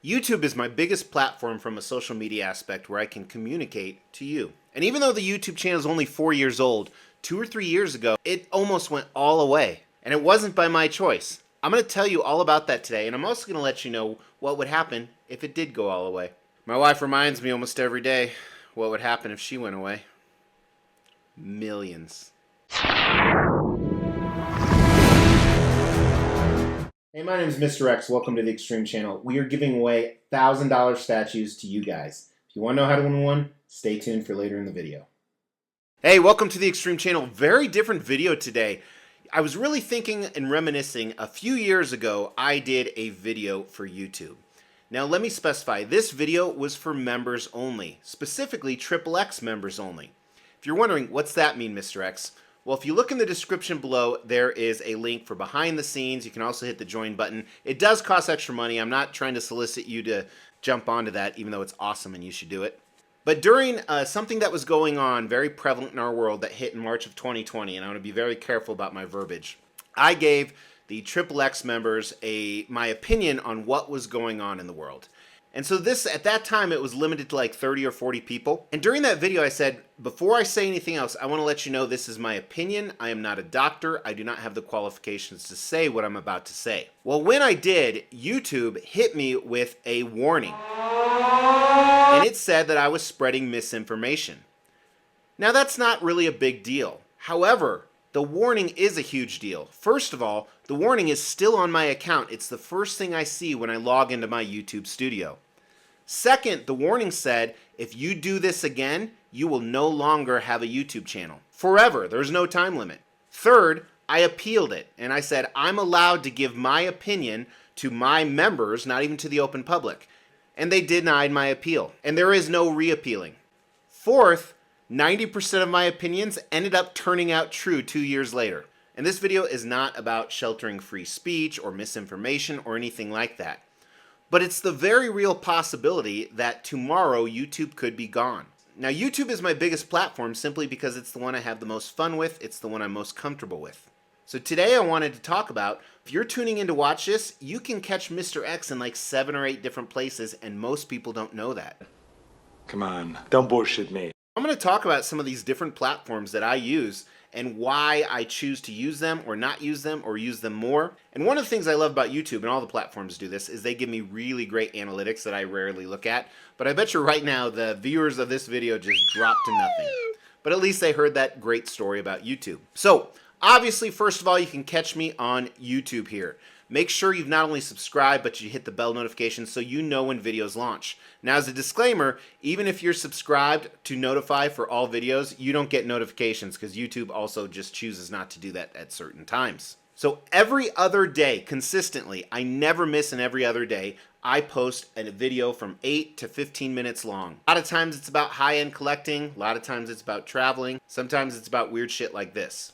YouTube is my biggest platform from a social media aspect where I can communicate to you. And even though the YouTube channel is only 4 years old, 2 or 3 years ago, it almost went all away. And it wasn't by my choice. I'm going to tell you all about that today, and I'm also going to let you know what would happen if it did go all away. My wife reminds me almost every day what would happen if she went away. Millions. Hey, my name is Mr. X. Welcome to the Extreme Channel. We are giving away $1,000 statues to you guys. If you want to know how to win one, stay tuned for later in the video. Hey, welcome to the Extreme Channel. Very different video today. I was really thinking and reminiscing. A few years ago, I did a video for YouTube. Now, let me specify. This video was for members only, specifically XXX members only. If you're wondering, what's that mean, Mr. X? Well, if you look in the description below, there is a link for behind the scenes. You can also hit the join button. It does cost extra money. I'm not trying to solicit you to jump onto that, even though it's awesome and you should do it. But during something that was going on, very prevalent in our world, that hit in March of 2020, and I want to be very careful about my verbiage, I gave the XXX members my opinion on what was going on in the world. And so this, at that time, it was limited to like 30 or 40 people. And during that video, I said, before I say anything else, I want to let you know this is my opinion. I am not a doctor. I do not have the qualifications to say what I'm about to say. Well, when I did, YouTube hit me with a warning. And it said that I was spreading misinformation. Now, that's not really a big deal. However, the warning is a huge deal. First of all, the warning is still on my account. It's the first thing I see when I log into my YouTube studio. Second, the warning said, if you do this again, you will no longer have a YouTube channel. Forever. There's no time limit. Third, I appealed it, and I said I'm allowed to give my opinion to my members, not even to the open public. And they denied my appeal, and there is no reappealing. Fourth, 90% of my opinions ended up turning out true 2 years later. And this video is not about sheltering free speech or misinformation or anything like that. But it's the very real possibility that tomorrow YouTube could be gone. Now, YouTube is my biggest platform simply because it's the one I have the most fun with. It's the one I'm most comfortable with. So today I wanted to talk about, if you're tuning in to watch this, you can catch Mr. X in like 7 or 8 different places, and most people don't know that. Come on, don't bullshit me. I'm going to talk about some of these different platforms that I use and why I choose to use them or not use them or use them more. And one of the things I love about YouTube, and all the platforms do this, is they give me really great analytics that I rarely look at. But I bet you right now the viewers of this video just dropped to nothing. But at least they heard that great story about YouTube. So obviously, first of all, you can catch me on YouTube here. Make sure you've not only subscribed, but you hit the bell notification so you know when videos launch. Now, as a disclaimer, even if you're subscribed to notify for all videos, you don't get notifications because YouTube also just chooses not to do that at certain times. So every other day, consistently, I never miss an every other day, I post a video from 8 to 15 minutes long. A lot of times it's about high-end collecting. A lot of times it's about traveling. Sometimes it's about weird shit like this.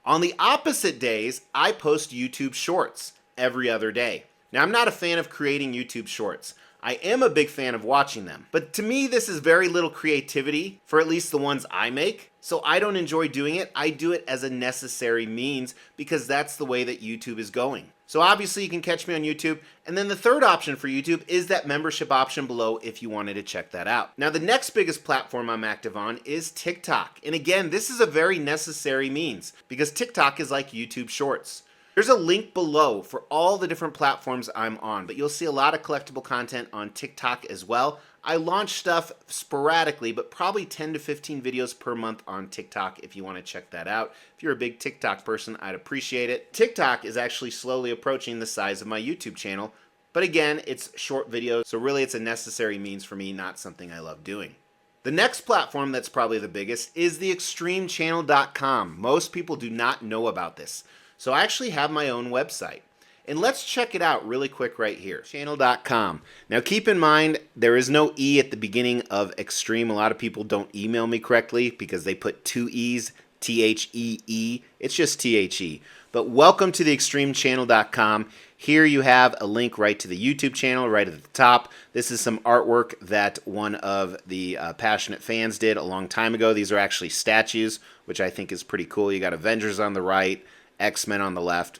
On the opposite days, I post YouTube Shorts every other day. Now, I'm not a fan of creating YouTube Shorts. I am a big fan of watching them. But to me, this is very little creativity for at least the ones I make. So I don't enjoy doing it. I do it as a necessary means because that's the way that YouTube is going. So obviously you can catch me on YouTube. And then the third option for YouTube is that membership option below if you wanted to check that out. Now, the next biggest platform I'm active on is TikTok. And again, this is a very necessary means because TikTok is like YouTube Shorts. There's a link below for all the different platforms I'm on, but you'll see a lot of collectible content on TikTok as well. I launch stuff sporadically, but probably 10 to 15 videos per month on TikTok if you want to check that out. If you're a big TikTok person, I'd appreciate it. TikTok is actually slowly approaching the size of my YouTube channel, but again, it's short videos, so really it's a necessary means for me, not something I love doing. The next platform that's probably the biggest is the extremechannel.com. Most people do not know about this. So I actually have my own website. And let's check it out really quick right here. Channel.com. Now keep in mind, there is no E at the beginning of extreme. A lot of people don't email me correctly because they put 2 E's, T-H-E-E. It's just T-H-E. But welcome to the extremechannel.com. Here you have a link right to the YouTube channel right at the top. This is some artwork that one of the passionate fans did a long time ago. These are actually statues, which I think is pretty cool. You got Avengers on the right, X-Men on the left.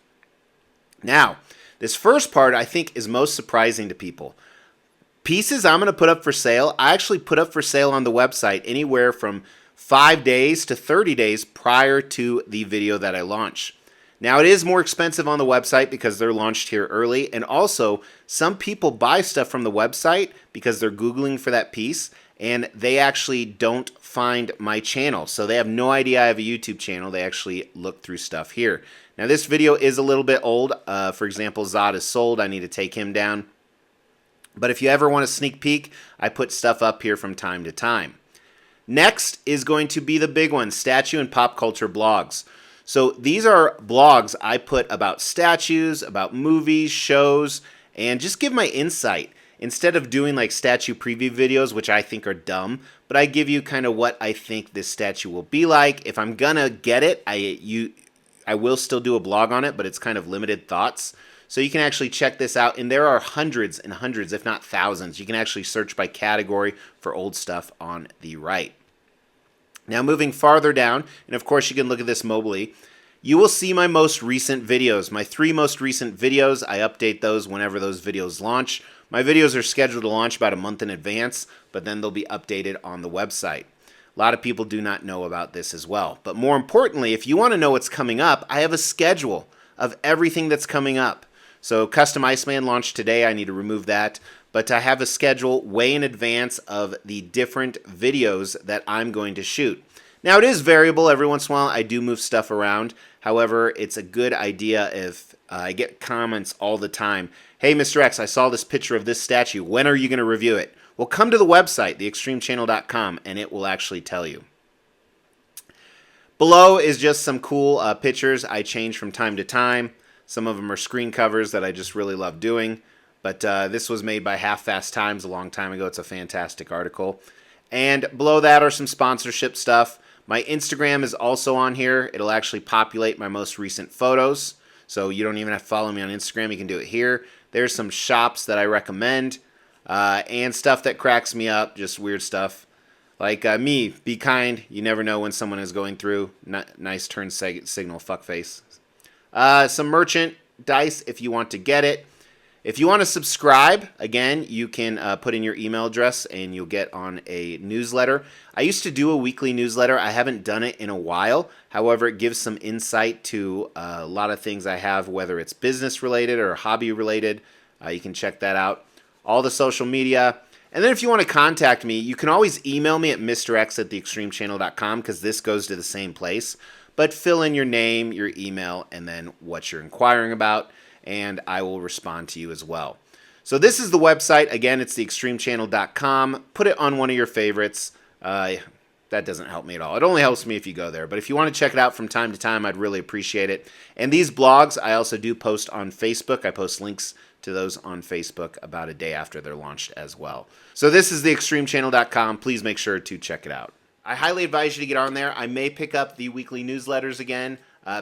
Now, this first part I think is most surprising to people. Pieces I'm going to put up for sale, I actually put up for sale on the website anywhere from 5 days to 30 days prior to the video that I launch. Now, it is more expensive on the website because they're launched here early, and also some people buy stuff from the website because they're Googling for that piece, and they actually don't find my channel. So they have no idea I have a YouTube channel. They actually look through stuff here. Now, this video is a little bit old. For example, Zod is sold. I need to take him down. But if you ever want a sneak peek, I put stuff up here from time to time. Next is going to be the big one, statue and pop culture blogs. So these are blogs I put about statues, about movies, shows, and just give my insight. Instead of doing like statue preview videos, which I think are dumb, but I give you kind of what I think this statue will be like. If I'm gonna get it, I will still do a blog on it, but it's kind of limited thoughts. So you can actually check this out, and there are hundreds and hundreds, if not thousands. You can actually search by category for old stuff on the right. Now moving farther down, and of course you can look at this mobily, you will see my most recent videos. My 3 most recent videos, I update those whenever those videos launch. My videos are scheduled to launch about a month in advance, but then they'll be updated on the website. A lot of people do not know about this as well. But more importantly, if you want to know what's coming up, I have a schedule of everything that's coming up. So Custom Iceman launched today. I need to remove that. But I have a schedule way in advance of the different videos that I'm going to shoot. Now, it is variable. Every once in a while, I do move stuff around. However, it's a good idea if I get comments all the time. Hey, Mr. X, I saw this picture of this statue. When are you going to review it? Well, come to the website, theextremechannel.com, and it will actually tell you. Below is just some cool pictures I change from time to time. Some of them are screen covers that I just really love doing. But this was made by Half Fast Times a long time ago. It's a fantastic article. And below that are some sponsorship stuff. My Instagram is also on here. It'll actually populate my most recent photos. So you don't even have to follow me on Instagram. You can do it here. There's some shops that I recommend. And stuff that cracks me up. Just weird stuff. Like me, be kind. You never know when someone is going through. Nice turn signal, fuckface. Some merchandise if you want to get it. If you want to subscribe, again, you can put in your email address and you'll get on a newsletter. I used to do a weekly newsletter. I haven't done it in a while. However, it gives some insight to a lot of things I have, whether it's business related or hobby related. You can check that out. All the social media. And then if you want to contact me, you can always email me at mrx@theextremechannel.com because this goes to the same place. But fill in your name, your email, and then what you're inquiring about, and I will respond to you as well. So this is the website. Again, it's theextremechannel.com. Put it on one of your favorites. That doesn't help me at all. It only helps me if you go there. But if you want to check it out from time to time, I'd really appreciate it. And these blogs, I also do post on Facebook. I post links to those on Facebook about a day after they're launched as well. So this is theextremechannel.com. Please make sure to check it out. I highly advise you to get on there. I may pick up the weekly newsletters again.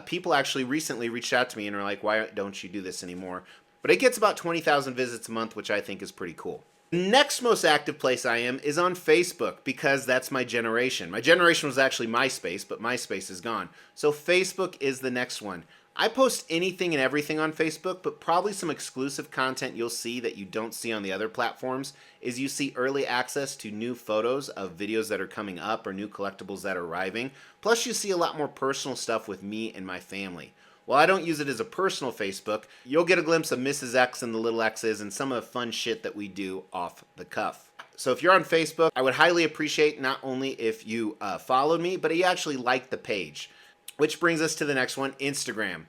People actually recently reached out to me and were like, why don't you do this anymore? But it gets about 20,000 visits a month, which I think is pretty cool. The next most active place I am is on Facebook because that's my generation. My generation was actually MySpace, but MySpace is gone. So Facebook is the next one. I post anything and everything on Facebook, but probably some exclusive content you'll see that you don't see on the other platforms is you see early access to new photos of videos that are coming up or new collectibles that are arriving. Plus you see a lot more personal stuff with me and my family. While I don't use it as a personal Facebook, you'll get a glimpse of Mrs. X and the little X's and some of the fun shit that we do off the cuff. So if you're on Facebook, I would highly appreciate not only if you followed me, but you actually liked the page. Which brings us to the next one, Instagram.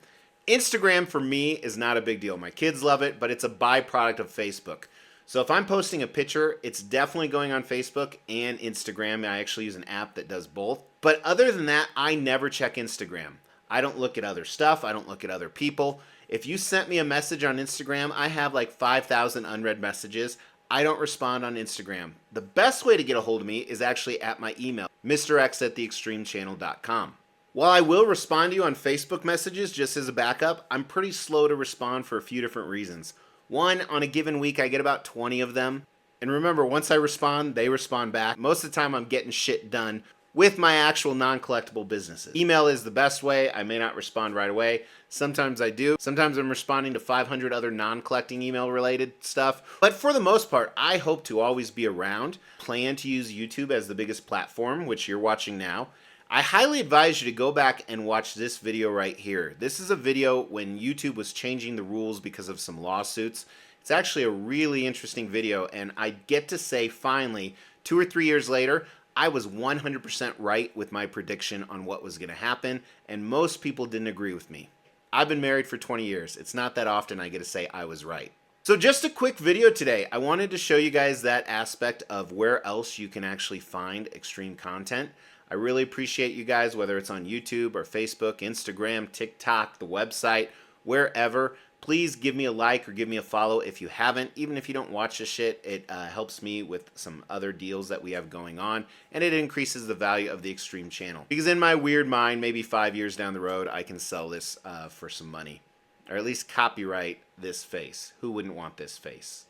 Instagram for me is not a big deal. My kids love it, but it's a byproduct of Facebook. So if I'm posting a picture, it's definitely going on Facebook and Instagram. I actually use an app that does both. But other than that, I never check Instagram. I don't look at other stuff. I don't look at other people. If you sent me a message on Instagram, I have like 5,000 unread messages. I don't respond on Instagram. The best way to get a hold of me is actually at my email, mrx@theextremechannel.com. While I will respond to you on Facebook messages just as a backup, I'm pretty slow to respond for a few different reasons. One, on a given week, I get about 20 of them. And remember, once I respond, they respond back. Most of the time, I'm getting shit done with my actual non-collectible businesses. Email is the best way. I may not respond right away. Sometimes I do. Sometimes I'm responding to 500 other non-collecting email related stuff. But for the most part, I hope to always be around. Plan to use YouTube as the biggest platform, which you're watching now. I highly advise you to go back and watch this video right here. This is a video when YouTube was changing the rules because of some lawsuits. It's actually a really interesting video, and I get to say finally, 2 or 3 years later, I was 100% right with my prediction on what was going to happen, and most people didn't agree with me. I've been married for 20 years. It's not that often I get to say I was right. So just a quick video today. I wanted to show you guys that aspect of where else you can actually find extreme content. I really appreciate you guys, whether it's on YouTube or Facebook, Instagram, TikTok, the website, wherever. Please give me a like or give me a follow if you haven't. Even if you don't watch this shit, it helps me with some other deals that we have going on, and it increases the value of the Extreme channel. Because in my weird mind, maybe 5 years down the road, I can sell this for some money, or at least copyright this face. Who wouldn't want this face?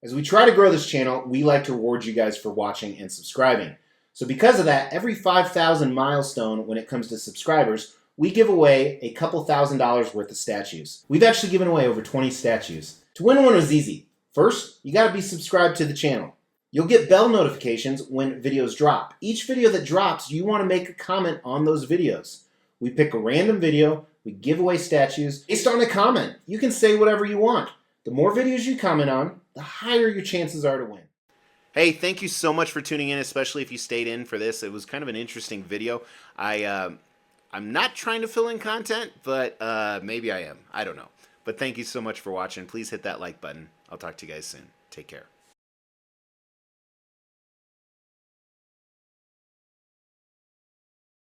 As we try to grow this channel, we like to reward you guys for watching and subscribing. So because of that, every 5,000 milestone when it comes to subscribers, we give away a couple $1,000s worth of statues. We've actually given away over 20 statues. To win one was easy. First, you gotta be subscribed to the channel. You'll get bell notifications when videos drop. Each video that drops, you wanna make a comment on those videos. We pick a random video, we give away statues based on a comment. You can say whatever you want. The more videos you comment on, the higher your chances are to win. Hey, thank you so much for tuning in, especially if you stayed in for this. It was kind of an interesting video. I'm not trying to fill in content, but maybe I am. I don't know. But thank you so much for watching. Please hit that like button. I'll talk to you guys soon. Take care.